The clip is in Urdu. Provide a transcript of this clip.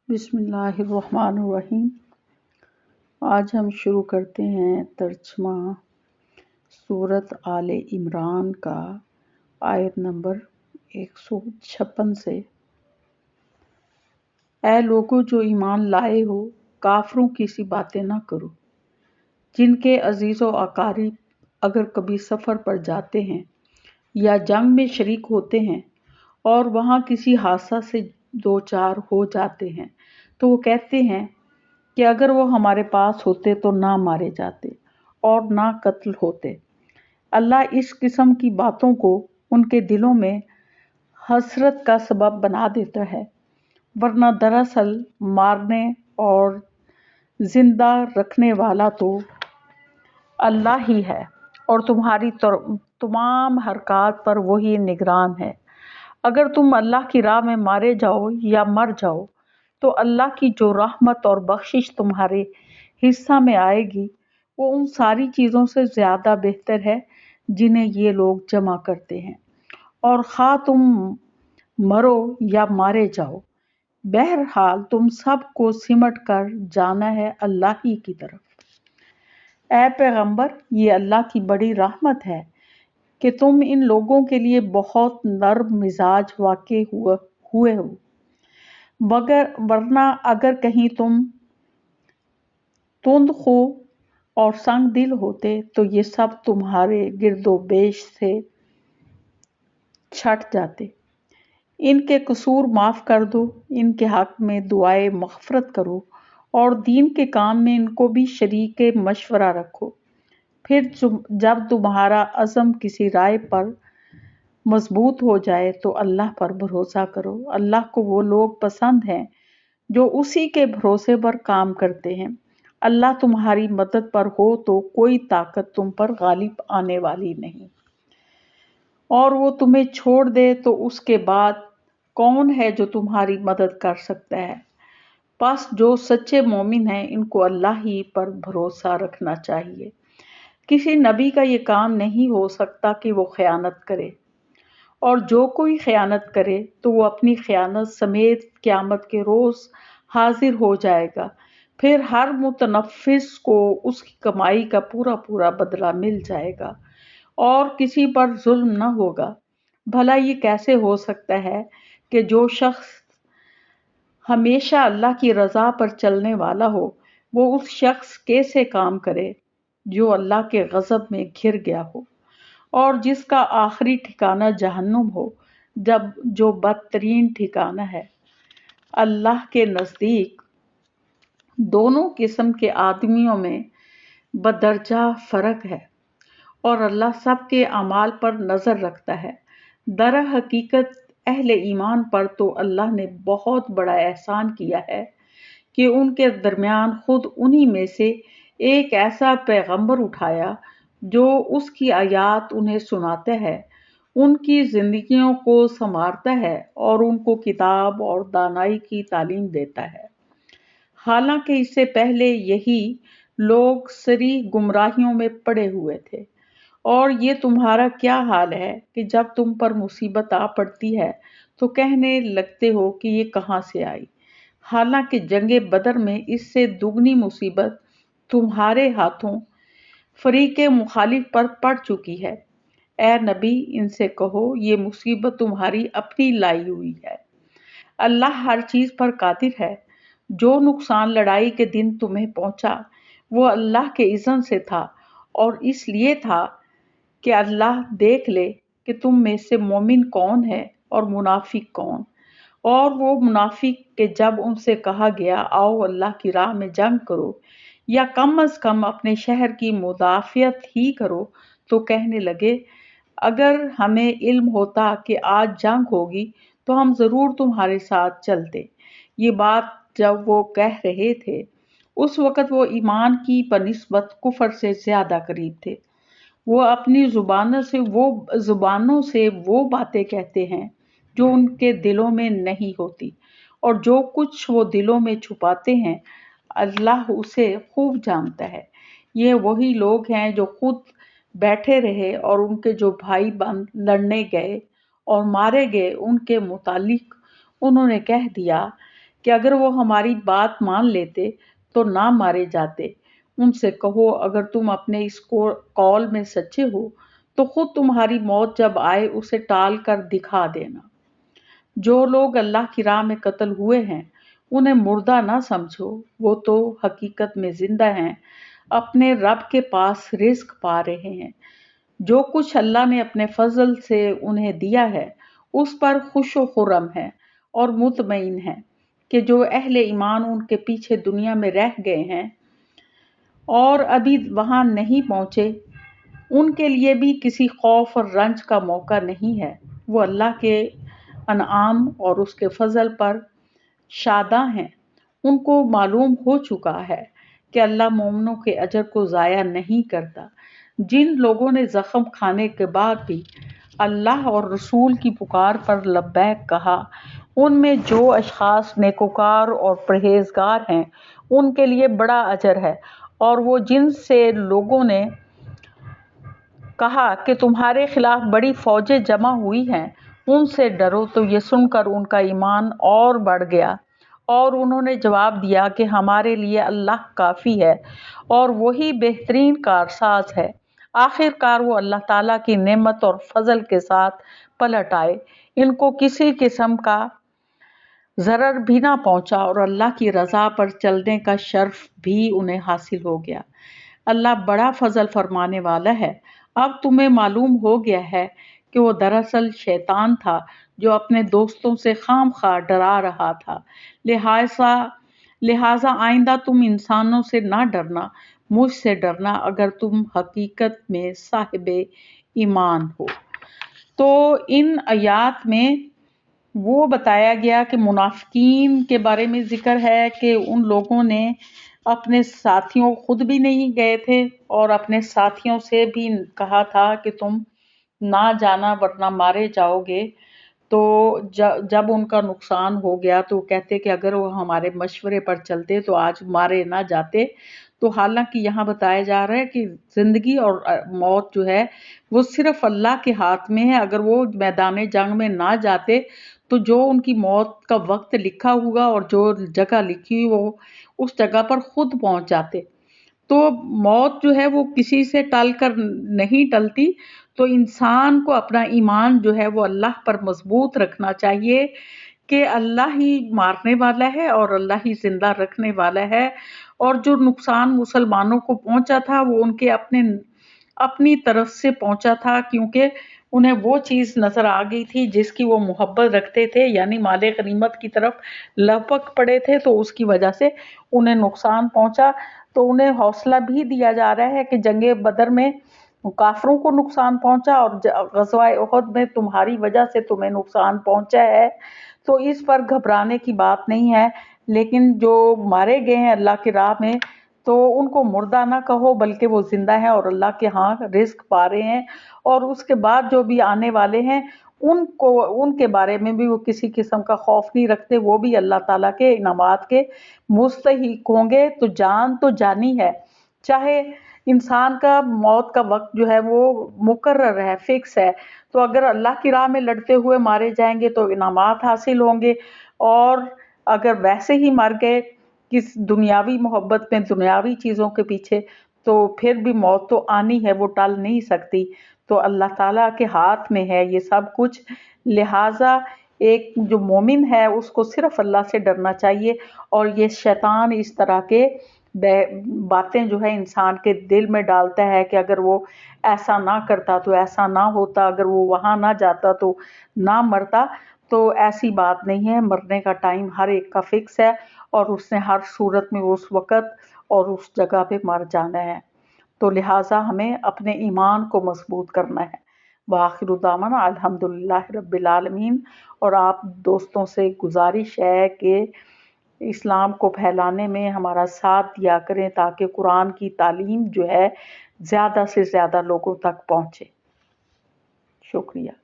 بسم اللہ الرحمن الرحیم۔ آج ہم شروع کرتے ہیں ترجمہ سورۃ آل عمران کا آیت نمبر 156 سے۔ اے لوگو جو ایمان لائے ہو، کافروں کی سی باتیں نہ کرو، جن کے عزیز و اقارب اگر کبھی سفر پر جاتے ہیں یا جنگ میں شریک ہوتے ہیں اور وہاں کسی حادثہ سے دوچار ہو جاتے ہیں تو وہ کہتے ہیں کہ اگر وہ ہمارے پاس ہوتے تو نہ مارے جاتے اور نہ قتل ہوتے۔ اللہ اس قسم کی باتوں کو ان کے دلوں میں حسرت کا سبب بنا دیتا ہے، ورنہ دراصل مارنے اور زندہ رکھنے والا تو اللہ ہی ہے اور تمہاری تمام حرکات پر وہی نگران ہے۔ اگر تم اللہ کی راہ میں مارے جاؤ یا مر جاؤ تو اللہ کی جو رحمت اور بخشش تمہارے حصہ میں آئے گی وہ ان ساری چیزوں سے زیادہ بہتر ہے جنہیں یہ لوگ جمع کرتے ہیں، اور خواہ تم مرو یا مارے جاؤ، بہرحال تم سب کو سمٹ کر جانا ہے اللہ ہی کی طرف۔ اے پیغمبر، یہ اللہ کی بڑی رحمت ہے کہ تم ان لوگوں کے لیے بہت نرم مزاج واقع ہوئے ہو، ورنہ اگر کہیں تم تند خو اور سنگ دل ہوتے تو یہ سب تمہارے گرد و پیش سے چھٹ جاتے۔ ان کے قصور معاف کر دو، ان کے حق میں دعائے مغفرت کرو اور دین کے کام میں ان کو بھی شریک مشورہ رکھو۔ پھر جب تمہارا عزم کسی رائے پر مضبوط ہو جائے تو اللہ پر بھروسہ کرو۔ اللہ کو وہ لوگ پسند ہیں جو اسی کے بھروسے پر کام کرتے ہیں۔ اللہ تمہاری مدد پر ہو تو کوئی طاقت تم پر غالب آنے والی نہیں، اور وہ تمہیں چھوڑ دے تو اس کے بعد کون ہے جو تمہاری مدد کر سکتا ہے؟ پس جو سچے مومن ہیں ان کو اللہ ہی پر بھروسہ رکھنا چاہیے۔ کسی نبی کا یہ کام نہیں ہو سکتا کہ وہ خیانت کرے، اور جو کوئی خیانت کرے تو وہ اپنی خیانت سمیت قیامت کے روز حاضر ہو جائے گا، پھر ہر متنفس کو اس کی کمائی کا پورا پورا بدلہ مل جائے گا اور کسی پر ظلم نہ ہوگا۔ بھلا یہ کیسے ہو سکتا ہے کہ جو شخص ہمیشہ اللہ کی رضا پر چلنے والا ہو وہ اس شخص کیسے کام کرے جو اللہ کے غضب میں گھر گیا ہو اور جس کا آخری ٹھکانہ جہنم ہو، جو بدترین ٹھکانہ ہے۔ اللہ کے نزدیک دونوں قسم کے آدمیوں میں بدرجہ فرق ہے، اور اللہ سب کے اعمال پر نظر رکھتا ہے۔ در حقیقت اہل ایمان پر تو اللہ نے بہت بڑا احسان کیا ہے کہ ان کے درمیان خود انہی میں سے ایک ایسا پیغمبر اٹھایا جو اس کی آیات انہیں سناتا ہے، ان کی زندگیوں کو سنوارتا ہے اور ان کو کتاب اور دانائی کی تعلیم دیتا ہے۔ حالانکہ اس سے پہلے یہی لوگ سری گمراہیوں میں پڑے ہوئے تھے، اور یہ تمہارا کیا حال ہے کہ جب تم پر مصیبت آ پڑتی ہے تو کہنے لگتے ہو کہ یہ کہاں سے آئی، حالانکہ جنگ بدر میں اس سے دگنی مصیبت تمہارے ہاتھوں فریق مخالف پر پڑ چکی ہے۔ اے نبی، ان سے کہو یہ مصیبت تمہاری اپنی لائی ہوئی ہے، اللہ ہر چیز پر قادر ہے۔ جو نقصان لڑائی کے دن تمہیں پہنچا وہ اللہ کے اذن سے تھا، اور اس لیے تھا کہ اللہ دیکھ لے کہ تم میں سے مومن کون ہے اور منافق کون۔ اور وہ منافق کہ جب ان سے کہا گیا آؤ اللہ کی راہ میں جنگ کرو یا کم از کم اپنے شہر کی مدافعت ہی کرو، تو کہنے لگے اگر ہمیں علم ہوتا کہ آج جنگ ہوگی تو ہم ضرور تمہارے ساتھ چلتے۔ یہ بات جب وہ کہہ رہے تھے اس وقت وہ ایمان کی بنسبت کفر سے زیادہ قریب تھے۔ وہ اپنی زبانوں سے وہ باتیں کہتے ہیں جو ان کے دلوں میں نہیں ہوتی، اور جو کچھ وہ دلوں میں چھپاتے ہیں اللہ اسے خوب جانتا ہے۔ یہ وہی لوگ ہیں جو خود بیٹھے رہے اور ان کے جو بھائی بند لڑنے گئے اور مارے گئے ان کے متعلق انہوں نے کہہ دیا کہ اگر وہ ہماری بات مان لیتے تو نہ مارے جاتے۔ ان سے کہو اگر تم اپنے اس قول میں سچے ہو تو خود تمہاری موت جب آئے اسے ٹال کر دکھا دینا۔ جو لوگ اللہ کی راہ میں قتل ہوئے ہیں انہیں مردہ نہ سمجھو، وہ تو حقیقت میں زندہ ہیں، اپنے رب کے پاس رزق پا رہے ہیں۔ جو کچھ اللہ نے اپنے فضل سے انہیں دیا ہے اس پر خوش و خرم ہیں اور مطمئن ہیں کہ جو اہل ایمان ان کے پیچھے دنیا میں رہ گئے ہیں اور ابھی وہاں نہیں پہنچے، ان کے لیے بھی کسی خوف اور رنج کا موقع نہیں ہے۔ وہ اللہ کے انعام اور اس کے فضل پر شاداں ہیں۔ ان کو معلوم ہو چکا ہے کہ اللہ مومنوں کے اجر کو ضائع نہیں کرتا۔ جن لوگوں نے زخم کھانے کے بعد بھی اللہ اور رسول کی پکار پر لبیک کہا، ان میں جو اشخاص نیکوکار اور پرہیزگار ہیں ان کے لیے بڑا اجر ہے، اور وہ جن سے لوگوں نے کہا کہ تمہارے خلاف بڑی فوجیں جمع ہوئی ہیں ان سے ڈرو، تو یہ سن کر ان کا ایمان اور بڑھ گیا اور انہوں نے جواب دیا کہ ہمارے لیے اللہ کافی ہے اور وہی بہترین کارساز ہے۔ آخر کار وہ اللہ تعالیٰ کی نعمت اور فضل کے ساتھ پلٹ آئے، ان کو کسی قسم کا ضرر بھی نہ پہنچا اور اللہ کی رضا پر چلنے کا شرف بھی انہیں حاصل ہو گیا۔ اللہ بڑا فضل فرمانے والا ہے۔ اب تمہیں معلوم ہو گیا ہے کہ وہ دراصل شیطان تھا جو اپنے دوستوں سے خام خواہ ڈرا رہا تھا۔ لہٰذا آئندہ تم انسانوں سے نہ ڈرنا، مجھ سے ڈرنا اگر تم حقیقت میں صاحب ایمان ہو۔ تو ان آیات میں وہ بتایا گیا کہ منافقین کے بارے میں ذکر ہے کہ ان لوگوں نے اپنے ساتھیوں، خود بھی نہیں گئے تھے اور اپنے ساتھیوں سے بھی کہا تھا کہ تم نہ جانا ورنہ مارے جاؤ گے۔ تو جب ان کا نقصان ہو گیا تو کہتے کہ اگر وہ ہمارے مشورے پر چلتے تو آج مارے نہ جاتے۔ تو حالانکہ یہاں بتایا جا رہا ہے کہ زندگی اور موت جو ہے وہ صرف اللہ کے ہاتھ میں ہے۔ اگر وہ میدان جنگ میں نہ جاتے تو جو ان کی موت کا وقت لکھا ہوگا اور جو جگہ لکھی ہوئی وہ اس جگہ پر خود پہنچ جاتے۔ تو موت جو ہے وہ کسی سے ٹل کر نہیں ٹلتی، تو انسان کو اپنا ایمان جو ہے وہ اللہ پر مضبوط رکھنا چاہیے کہ اللہ ہی مارنے والا ہے اور اللہ ہی زندہ رکھنے والا ہے، اور جو نقصان مسلمانوں کو پہنچا تھا وہ ان کے اپنی طرف سے پہنچا تھا، کیونکہ انہیں وہ چیز نظر آ گئی تھی جس کی وہ محبت رکھتے تھے، یعنی مال غنیمت کی طرف لپک پڑے تھے، تو اس کی وجہ سے انہیں نقصان پہنچا۔ تو انہیں حوصلہ بھی دیا جا رہا ہے کہ جنگ بدر میں کافروں کو نقصان پہنچا اور غزوہ احد میں تمہاری وجہ سے تمہیں نقصان پہنچا ہے، تو اس پر گھبرانے کی بات نہیں ہے۔ لیکن جو مارے گئے ہیں اللہ کی راہ میں تو ان کو مردہ نہ کہو بلکہ وہ زندہ ہیں اور اللہ کے ہاں رزق پا رہے ہیں، اور اس کے بعد جو بھی آنے والے ہیں ان کے بارے میں بھی وہ کسی قسم کا خوف نہیں رکھتے، وہ بھی اللہ تعالیٰ کے انعامات کے مستحق ہوں گے۔ تو جانی ہے، چاہے انسان کا موت کا وقت جو ہے وہ مقرر ہے، فکس ہے، تو اگر اللہ کی راہ میں لڑتے ہوئے مارے جائیں گے تو انعامات حاصل ہوں گے، اور اگر ویسے ہی مر گئے کس دنیاوی محبت میں، دنیاوی چیزوں کے پیچھے، تو پھر بھی موت تو آنی ہے، وہ ٹل نہیں سکتی۔ تو اللہ تعالیٰ کے ہاتھ میں ہے یہ سب کچھ، لہٰذا ایک جو مومن ہے اس کو صرف اللہ سے ڈرنا چاہیے، اور یہ شیطان اس طرح کے باتیں جو ہے انسان کے دل میں ڈالتا ہے کہ اگر وہ ایسا نہ کرتا تو ایسا نہ ہوتا، اگر وہ وہاں نہ جاتا تو نہ مرتا۔ تو ایسی بات نہیں ہے، مرنے کا ٹائم ہر ایک کا فکس ہے اور اس نے ہر صورت میں اس وقت اور اس جگہ پہ مر جانا ہے۔ تو لہٰذا ہمیں اپنے ایمان کو مضبوط کرنا ہے۔ وآخر دعوانا الحمدللہ رب العالمین۔ اور آپ دوستوں سے گزارش ہے کہ اسلام کو پھیلانے میں ہمارا ساتھ دیا کریں تاکہ قرآن کی تعلیم جو ہے زیادہ سے زیادہ لوگوں تک پہنچے۔ شکریہ۔